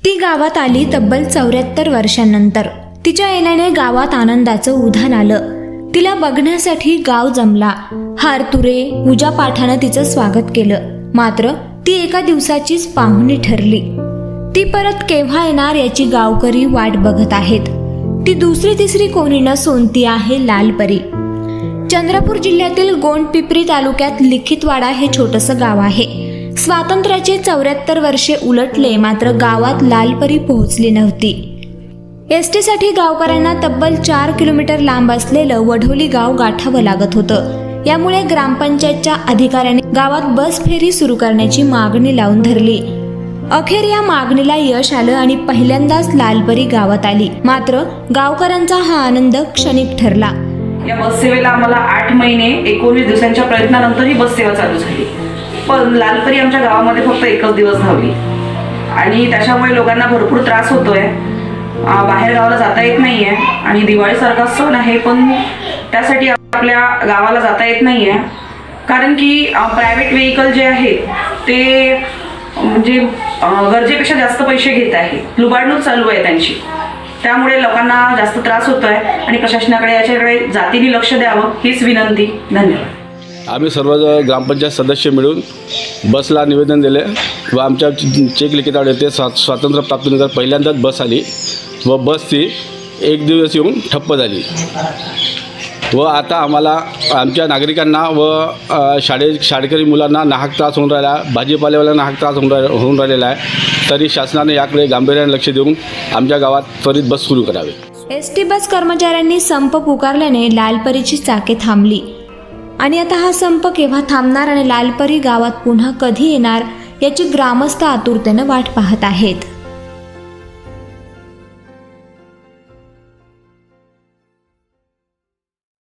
ती गावात आली तब्बल 74 वर्षांनंतर। तिच्या येण्याने गावात आनंदाचं उधाण आलं। तिला बघण्यासाठी गाव जमला। हारतुरे पूजा पाठानं तिचं स्वागत केलं। मात्र ती एका दिवसाचीच पाहुणी ठरली। ती परत केव्हा येणार याची गावकरी वाट बघत आहेत। ती दुसरी तिसरी कोणी नसून ती आहे लालपरी। चंद्रपूर जिल्ह्यातील गोंडपिंपरी तालुक्यात लिखितवाडा हे छोटंसं गाव आहे। स्वातंत्र्याचे 74 वर्षे उलटले मात्र गावात लालपरी पोहोचली नव्हती। एसटी साठी गावकऱ्यांना तब्बल 4 किलोमीटर लांब असलेलं वढोली गाव गाठावं लागत होतं। यामुळे ग्रामपंचायतच्या अधिकाऱ्यांनी गावात बस फेरी सुरू करण्याची मागणी लावून धरली। अखेर या मागणीला यश आलं आणि पहिल्यांदाच लालपरी गावात आली। मात्र गावकऱ्यांचा हा आनंद क्षणिक ठरला। या बस सेवेला आम्हाला 8 महिने 19 दिवसांच्या प्रयत्नानंतर ही बस सेवा चालू झाली। पण लालपरी आमच्या गावामध्ये फक्त एकच दिवस धावली आणि त्याच्यामुळे लोकांना भरपूर त्रास होतोय। बाहेर गावाला जाता येत नाहीये आणि दिवाळीसारखा सण आहे पण त्यासाठी आपल्या गावाला जाता येत नाहीये कारण की प्रायव्हेट व्हेकल जे आहेत ते म्हणजे गरजेपेक्षा जास्त पैसे घेत आहे। लुबाडणूक चालू आहे त्यांची, त्यामुळे लोकांना जास्त त्रास होतोय आणि प्रशासनाकडे याच्याकडे जातीने लक्ष द्यावं हीच विनंती। धन्यवाद। आम्ही सर्व ग्रामपंचायत सदस्य मिळून बसला निवेदन दिले व आमच्या चेक लिखितवाडा येथे स्वातंत्र्य प्राप्तीनंतर पहिल्यांदाच बस आली व बसची एक दिवस येऊन ठप्प झाली व आता आम्हाला आमच्या नागरिकांना व शाळकरी मुलांना नाहक त्रास होऊन राहिला, भाजीपालेवाल्यांना नाहक त्रास होऊन राहिलेला आहे। तरी शासनाने याकडे गांभीर्याने लक्ष देऊन आमच्या गावात त्वरित बस सुरू करावी। एसटी बस कर्मचाऱ्यांनी संप पुकारल्याने लालपरीची चाके थांबली आणि आता हा संप केव्हा थांबणार आणि लालपरी गावात पुन्हा कधी येणार याची ग्रामस्थ आतुरतेने वाट पाहत आहेत।